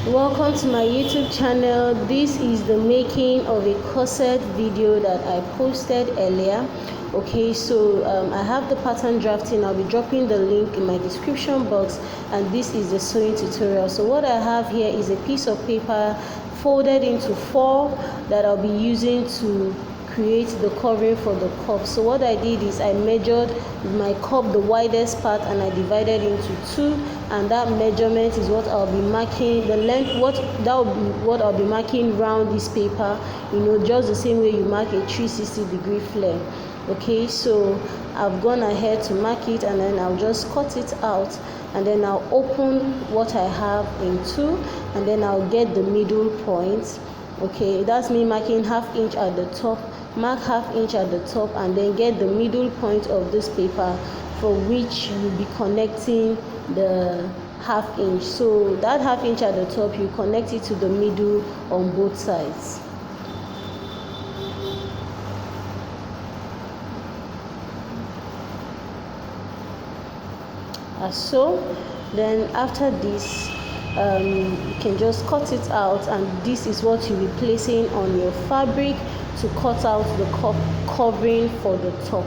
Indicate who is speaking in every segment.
Speaker 1: Welcome to my YouTube channel. This is the making of a corset video that I posted earlier. Okay, so I have the pattern drafting. I'll be dropping the link in my description box, and this is the sewing tutorial. So what I have here is a piece of paper folded into 4 that I'll be using to create the covering for the cup. So what I did is I measured my cup, the widest part, and I divided into 2, and that measurement is what I'll be marking the length. That will be what I'll be marking round this paper, just the same way you mark a 360-degree flare. Okay, so I've gone ahead to mark it, and then I'll just cut it out, and then I'll open what I have in 2, and then I'll get the middle point. Okay, that's me marking 1/2 inch at the top. Mark 1/2 inch at the top, and then get the middle point of this paper, for which you'll be connecting the 1/2 inch. So that 1/2 inch at the top, you connect it to the middle on both sides. As so. Then after this, you can just cut it out, and this is what you'll be placing on your fabric to cut out the covering for the top.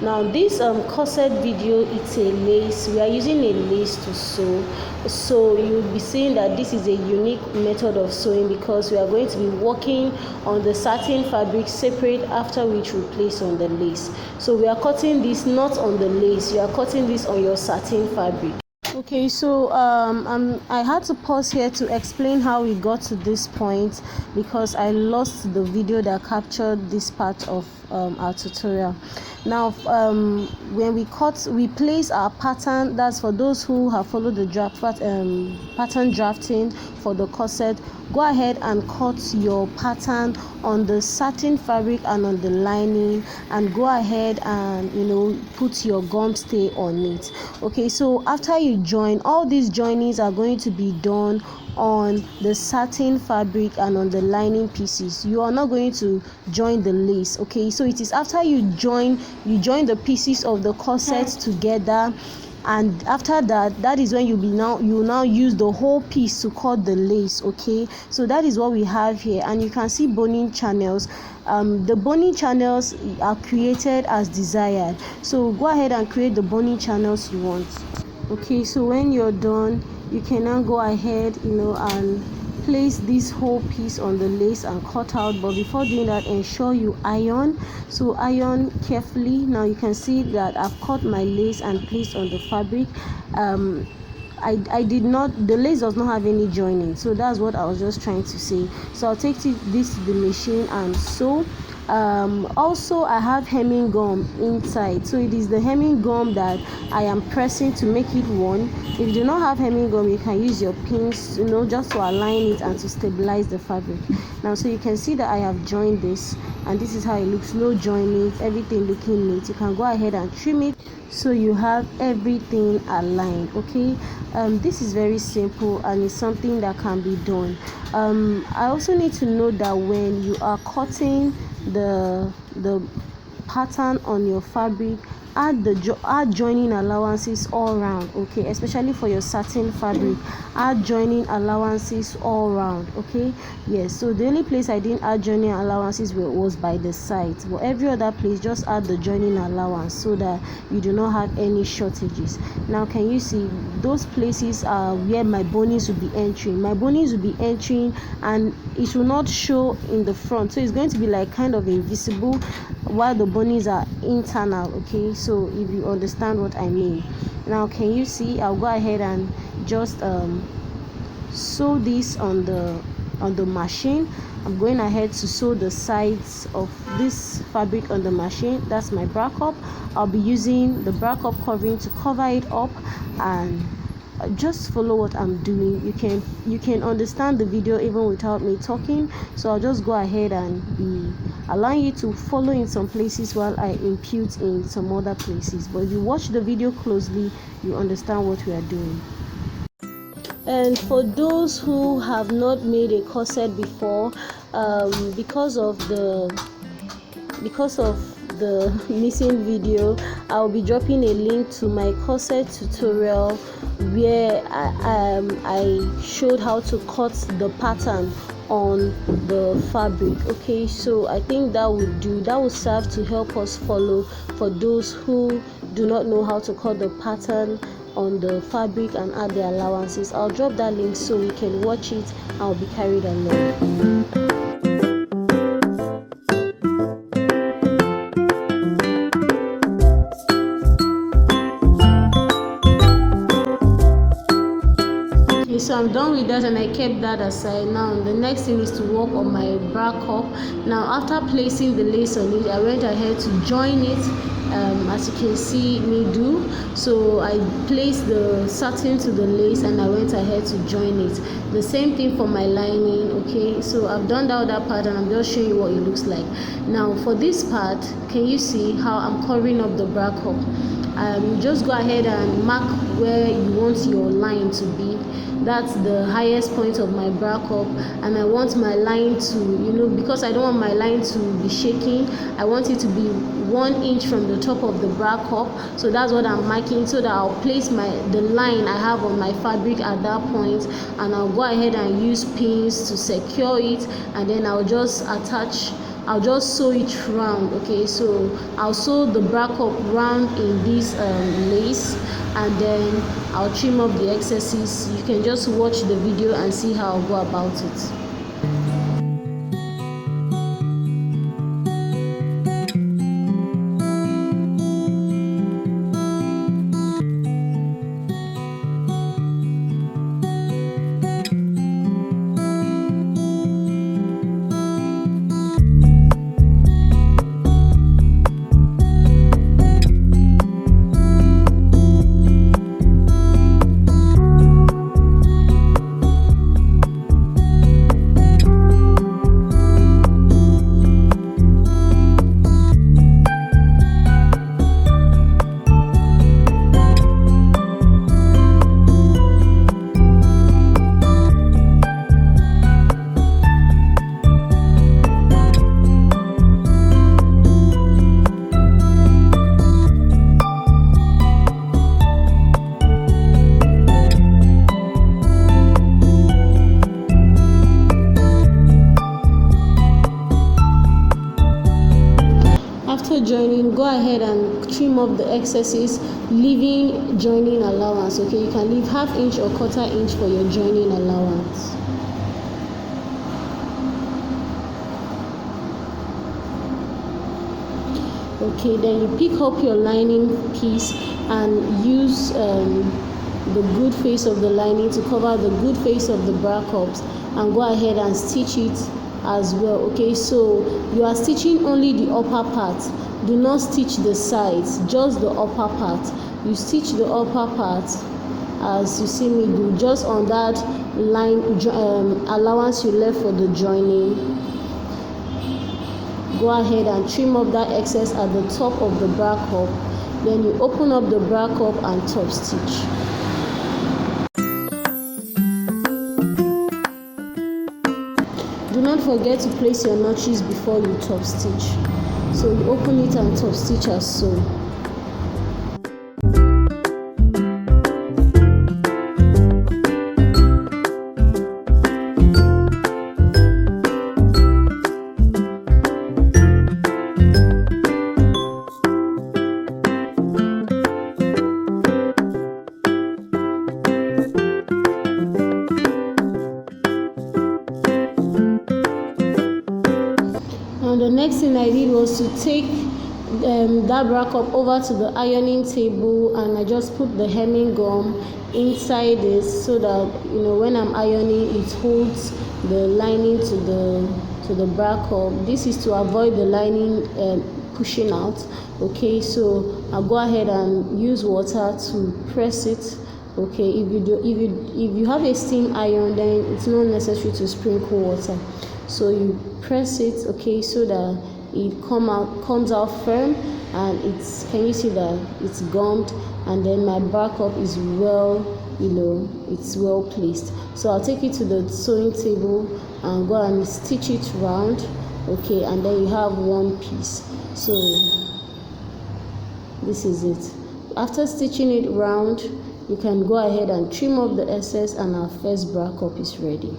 Speaker 1: Now this corset video, it's a lace. We are using a lace to sew, so you'll be seeing that this is a unique method of sewing, because we are going to be working on the satin fabric separate, after which we place on the lace. So we are cutting this not on the lace, you are cutting this on your satin fabric. Okay, so I had to pause here to explain how we got to this point, because I lost the video that captured this part of our tutorial. Now when we place our pattern. That's for those who have followed the pattern drafting for the corset. Go ahead and cut your pattern on the satin fabric and on the lining, and go ahead and put your gum stay on it. Okay, so after you join, all these joinings are going to be done on the satin fabric and on the lining pieces. You are not going to join the lace. Okay, so it is after you join the pieces of the corset together, and after that is when you will now use the whole piece to cut the lace. Okay, so that is what we have here, and you can see boning channels. The boning channels are created as desired, so go ahead and create the boning channels you want. Okay, so when you're done, you can now go ahead and place this whole piece on the lace and cut out. But before doing that, ensure you iron. So iron carefully. Now you can see that I've cut my lace and placed on the fabric. The lace does not have any joining, so that's what I was just trying to say. So I'll take this to the machine and sew. Also, I have hemming gum inside, so it is the hemming gum that I am pressing to make it one. If you do not have hemming gum, you can use your pins just to align it and to stabilize the fabric. Now, so you can see that I have joined this, and this is how it looks. No joining, everything looking neat. You can go ahead and trim it, so you have everything aligned. Okay, this is very simple, and it's something that can be done. I also need to know that when you are cutting the pattern on your fabric, add joining allowances all round. Okay, especially for your satin fabric, add joining allowances all round. Okay, yes, so the only place I didn't add joining allowances was by the sides, but every other place just add the joining allowance, so that you do not have any shortages. Now can you see those places are where my bonings will be entering? My bonings will be entering, and it will not show in the front, so it's going to be like kind of invisible, while the bonings are internal. Okay, so if you understand what I mean. Now can you see? I'll go ahead and just sew this on the machine. I'm going ahead to sew the sides of this fabric on the machine. That's my bra cup. I'll be using the bra cup covering to cover it up, and just follow what I'm doing. You can understand the video even without me talking, so I'll just go ahead and be allowing you to follow in some places while I impute in some other places. But if you watch the video closely, you understand what we are doing. And for those who have not made a corset before, because of the the missing video, I'll be dropping a link to my corset tutorial where I showed how to cut the pattern on the fabric. Okay, so I think that will serve to help us follow for those who do not know how to cut the pattern on the fabric and add the allowances. I'll drop that link so we can watch it. I'll be carried along. So I'm done with that and I kept that aside. Now the next thing is to work on my bra cup. Now after placing the lace on it, I went ahead to join it, as you can see me do. So I placed the satin to the lace and I went ahead to join it. The same thing for my lining. Okay, so I've done that part and I'm just showing you what it looks like. Now for this part, can you see how I'm covering up the bra cup? You just go ahead and mark where you want your line to be. That's the highest point of my bra cup, and I want my line to, because I don't want my line to be shaking, I want it to be 1 inch from the top of the bra cup. So that's what I'm marking, so that I'll place the line I have on my fabric at that point, and I'll go ahead and use pins to secure it, and then I'll just sew it round. Okay, so I'll sew the bra cup round in this lace, and then I'll trim up the excesses. You can just watch the video and see how I'll go about it. Joining, go ahead and trim up the excesses, leaving joining allowance. Okay, you can leave 1/2 inch or 1/4 inch for your joining allowance. Okay, then you pick up your lining piece and use the good face of the lining to cover the good face of the bra cups, and go ahead and stitch it as well. Okay, so you are stitching only the upper part. Do not stitch the sides, just the upper part. You stitch the upper part as you see me do, just on that line allowance you left for the joining. Go ahead and trim up that excess at the top of the bra cup. Then you open up the bra cup and top stitch. Do not forget to place your notches before you top stitch. So you open it and top stitch as so. The next thing I did was to take that bra cup over to the ironing table, and I just put the hemming gum inside this so that when I'm ironing it holds the lining to the bra cup. This is to avoid the lining pushing out. Okay, so I'll go ahead and use water to press it. Okay, if you have a steam iron, then it's not necessary to sprinkle water. So you press it, okay, so that it comes out firm, and can you see that it's gummed, and then my bra cup is it's well placed. So I'll take it to the sewing table and go and stitch it round. Okay, and then you have one piece. So this is it. After stitching it round, you can go ahead and trim up the excess, and our first bra cup is ready.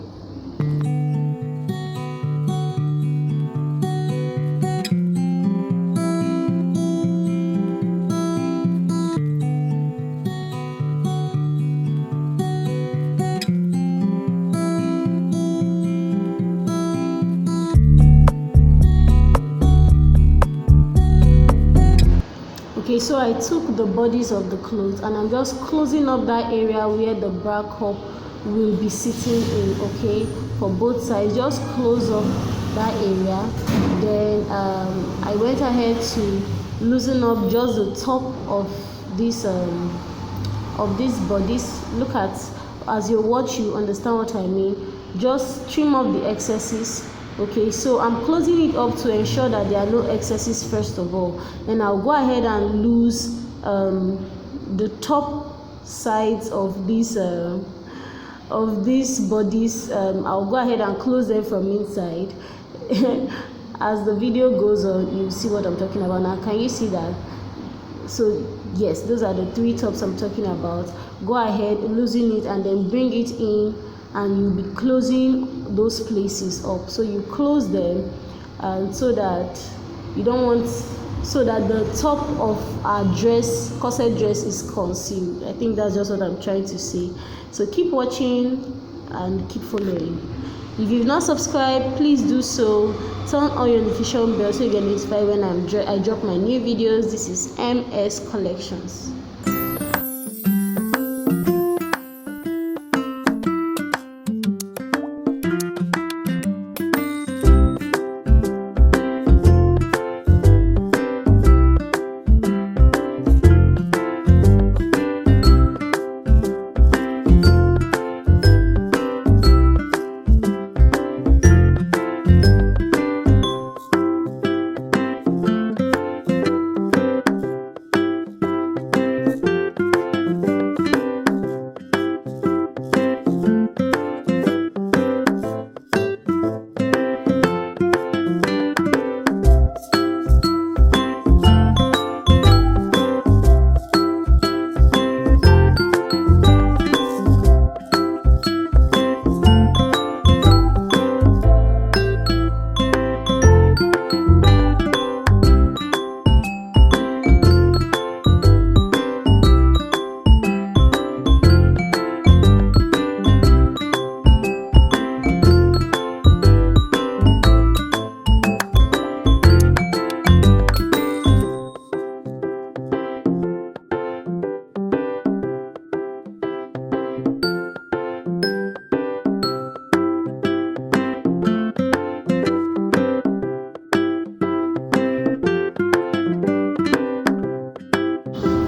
Speaker 1: Okay, so I took the bodies of the clothes and I'm just closing up that area where the bra cup will be sitting in. Okay, for both sides, just close up that area. Then I went ahead to loosen up just the top of these bodies. Look at, as you watch, you understand what I mean. Just trim up the excesses. Okay, so I'm closing it up to ensure that there are no excesses first of all. Then I'll go ahead and loose the top sides of these bodies. I'll go ahead and close them from inside. As the video goes on, you see what I'm talking about. Now, can you see that? So yes, those are the 3 tops I'm talking about. Go ahead, loosen it, and then bring it in, and you'll be closing those places up. So you close them, and so that you don't want, so that the top of our dress, corset dress, is concealed. I think that's just what I'm trying to say. So keep watching and keep following. If you've not subscribed, please do so. Turn on your notification bell so you get notified when I drop my new videos. This is MS Collections.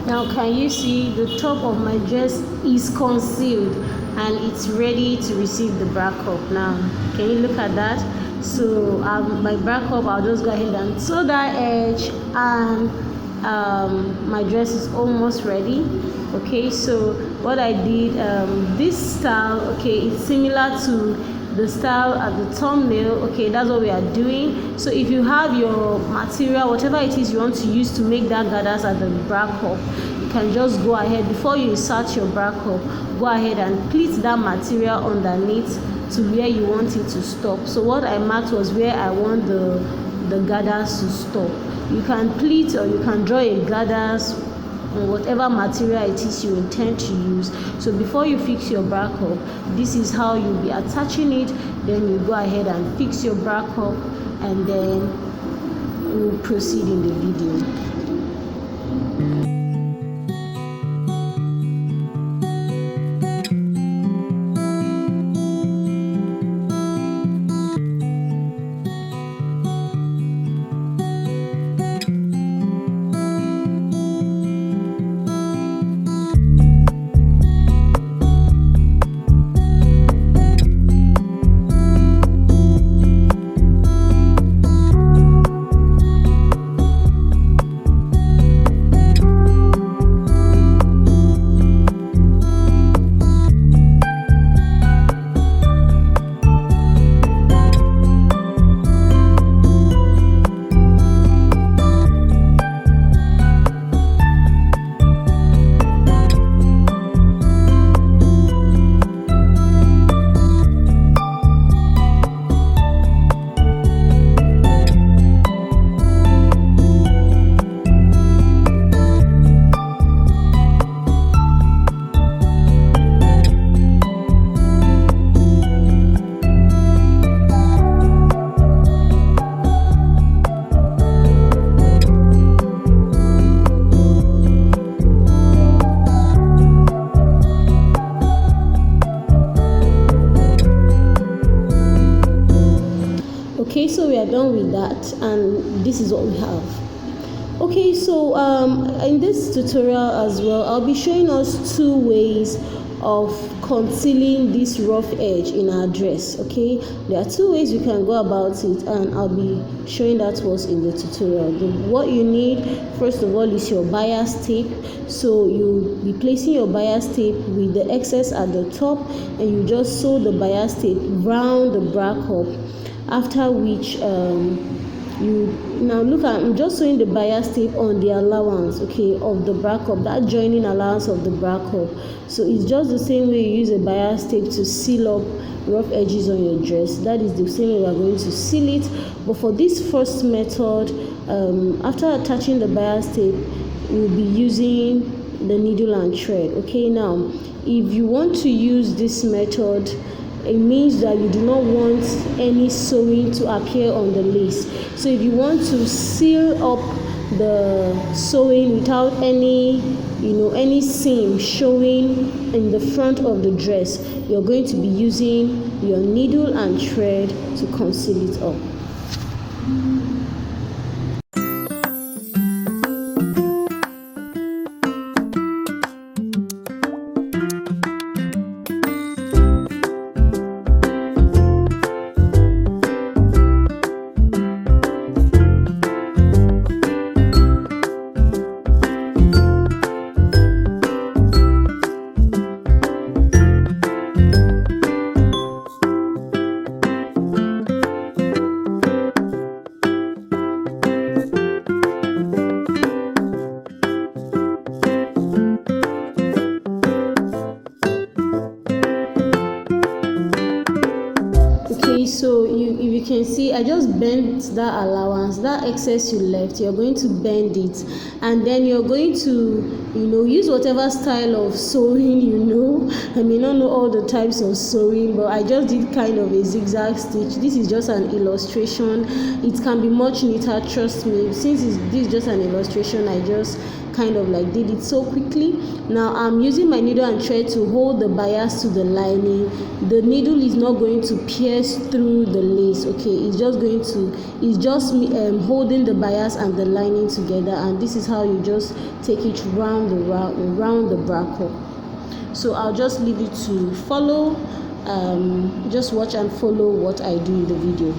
Speaker 1: Now can you see the top of my dress is concealed and it's ready to receive the bra cup? Now can you look at that? So my bra cup, I'll just go ahead and sew that edge, and my dress is almost ready. Okay, so what I did, this style, okay, it's similar to the style at the thumbnail. Okay, that's what we are doing. So if you have your material, whatever it is you want to use to make that gathers at the bra cup, you can just go ahead, before you insert your bra cup, go ahead and pleat that material underneath to where you want it to stop. So what I marked was where I want the gathers to stop. You can pleat or you can draw a gathers on whatever material it is you intend to use. So before you fix your bra cup, this is how you'll be attaching it. Then you go ahead and fix your bra cup, and then we'll proceed in the video. Okay, so we are done with that, and this is what we have. Okay, so in this tutorial as well, I'll be showing us 2 ways of concealing this rough edge in our dress. Okay, there are 2 ways you can go about it, and I'll be showing that was in the tutorial. What you need first of all is your bias tape. So you'll be placing your bias tape with the excess at the top, and you just sew the bias tape round the bra cup, after which you now look at, I'm just sewing the bias tape on the allowance, okay, of the bra cup, that joining allowance of the bra cup. So it's just the same way you use a bias tape to seal up rough edges on your dress. That is the same way we are going to seal it. But for this first method, after attaching the bias tape, we'll be using the needle and thread. Okay, now if you want to use this method, it means that you do not want any sewing to appear on the lace. So if you want to seal up the sewing without any any seam showing in the front of the dress, you're going to be using your needle and thread to conceal it up. So if you can see, I just bent that allowance, that excess you left, you're going to bend it, and then you're going to use whatever style of sewing I may not know all the types of sewing, but I just did kind of a zigzag stitch. This is just an illustration. It can be much neater, trust me. Since this is just an illustration, I just kind of like did it so quickly. Now I'm using my needle and thread to hold the bias to the lining. The needle is not going to pierce through the lace, okay? It's just holding the bias and the lining together, and this is how you just take it round the bra cup. So I'll just leave you to follow. Just watch and follow what I do in the video.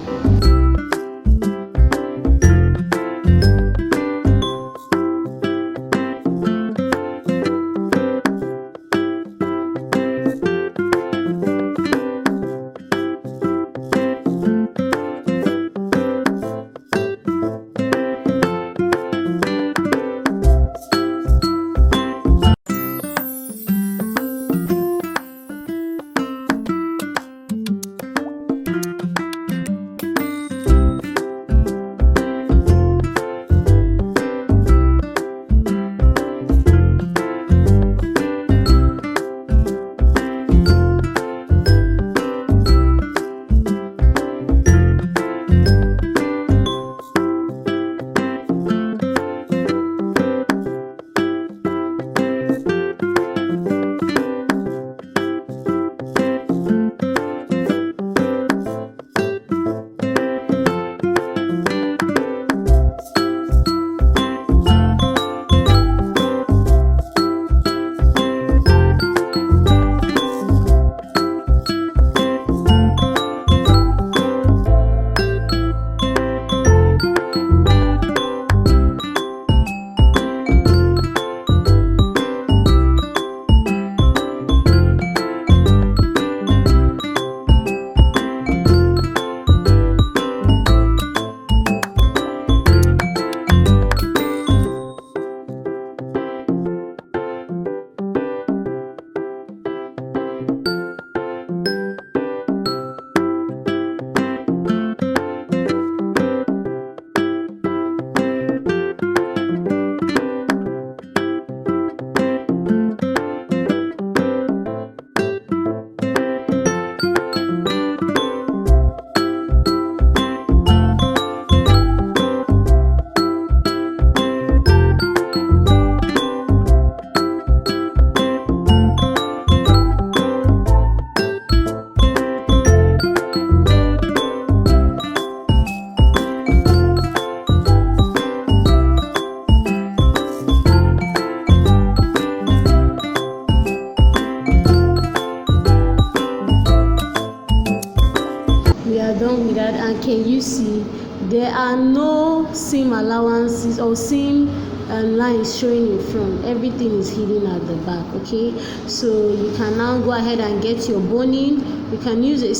Speaker 1: done with that, and can you see there are no seam allowances or seam lines showing in front. Everything is hidden at the back. Okay, so you can now go ahead and get your boning. You can use a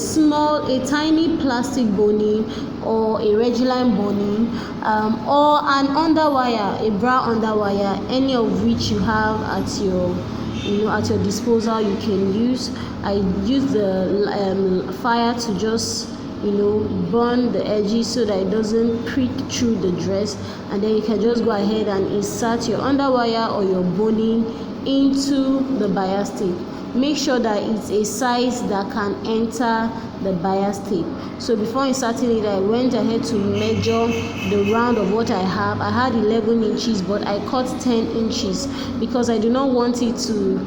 Speaker 1: tiny plastic boning or a regular boning, or an underwire, a bra underwire, any of which you have at your at your disposal. You can use. I use the fire to just burn the edges so that it doesn't prick through the dress, and then you can just go ahead and insert your underwire or your boning into the bias tape. Make sure that it's a size that can enter the bias tape. So before inserting it, I went ahead to measure the round of what I have. I had 11 inches, but I cut 10 inches because I do not want it to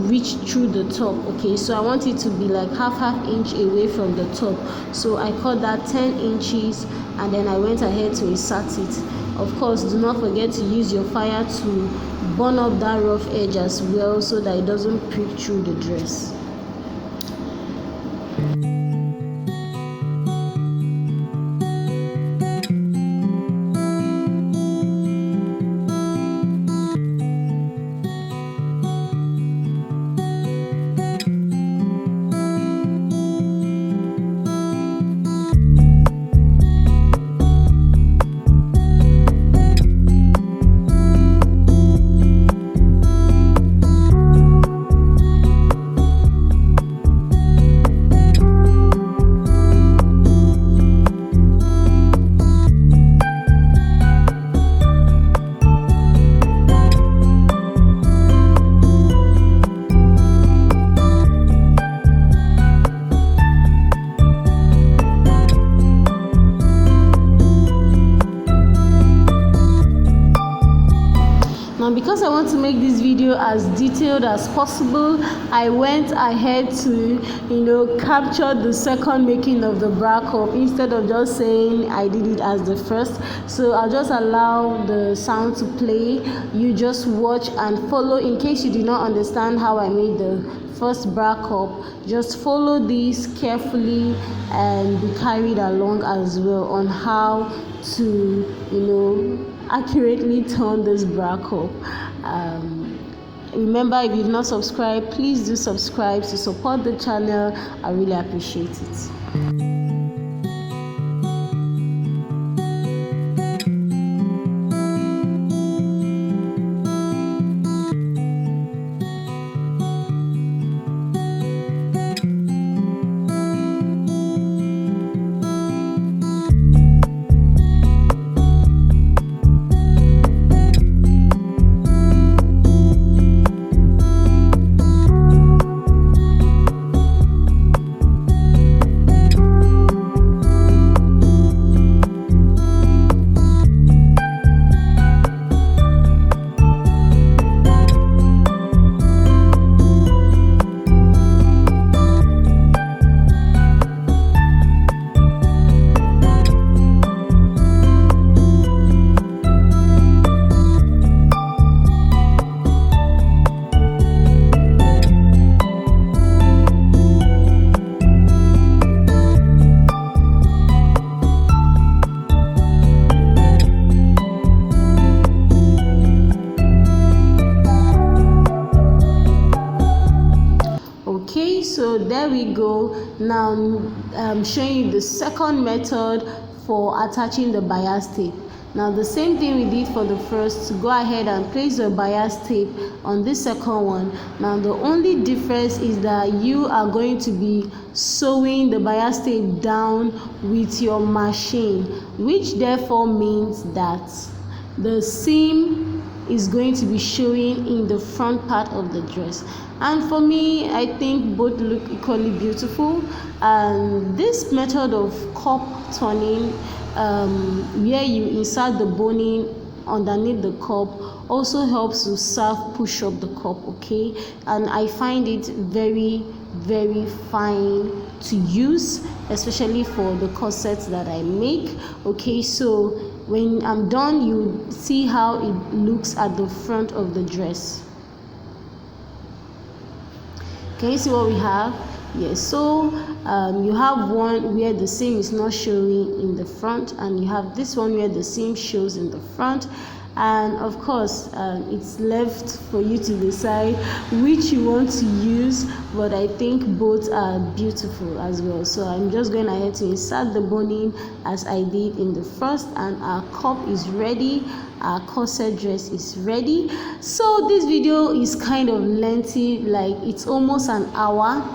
Speaker 1: reach through the top. Okay, so I want it to be like half inch away from the top, so I cut that 10 inches, and then I went ahead to insert it. Of course, do not forget to use your fire to burn up that rough edge as well, so that it doesn't prick through the dress. Because I want to make this video as detailed as possible, I went ahead to capture the second making of the bra cup instead of just saying I did it as the first. So I'll just allow the sound to play. You just watch and follow. In case you did not understand how I made the first bra cup, just follow this carefully and be carried along as well on how to accurately turn this bra cup. Remember, if you've not subscribed, please do subscribe to support the channel. I really appreciate it. So there we go. Now I'm showing you the second method for attaching the bias tape. Now the same thing we did for the first, go ahead and place the bias tape on this second one. Now the only difference is that you are going to be sewing the bias tape down with your machine, which therefore means that the seam is going to be showing in the front part of the dress. And for me, I think both look equally beautiful. And this method of cup turning, where you insert the boning underneath the cup, also helps to self push up the cup. Okay, and I find it very fine to use, especially for the corsets that I make. Okay, so when I'm done, you see how it looks at the front of the dress. Can you see what we have? Yes, so you have one where the seam is not showing in the front, and you have this one where the seam shows in the front. And of course, it's left for you to decide which you want to use, but I think both are beautiful as well. So I'm just going ahead to insert the boning as I did in the first, and our cup is ready, our corset dress is ready. So this video is kind of lengthy, like it's almost an hour.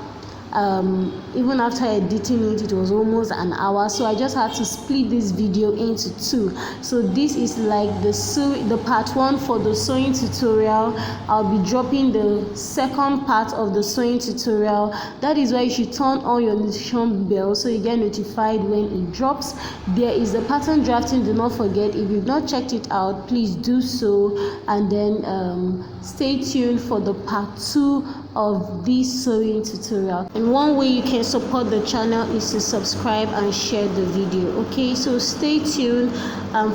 Speaker 1: Even after editing it, it was almost an hour, so I just had to split this video into two. So this is like the part one for the sewing tutorial. I'll be dropping the second part of the sewing tutorial. That is why you should turn on your notification bell so you get notified when it drops. There is the pattern drafting, do not forget. If you've not checked it out, please do so, and then stay tuned for the part two of this sewing tutorial. And one way you can support the channel is to subscribe and share the video. Okay, so stay tuned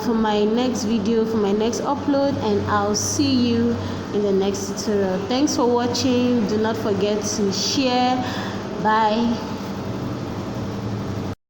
Speaker 1: for my next video, for my next upload, and I'll see you in the next tutorial. Thanks for watching. Do not forget to share. Bye.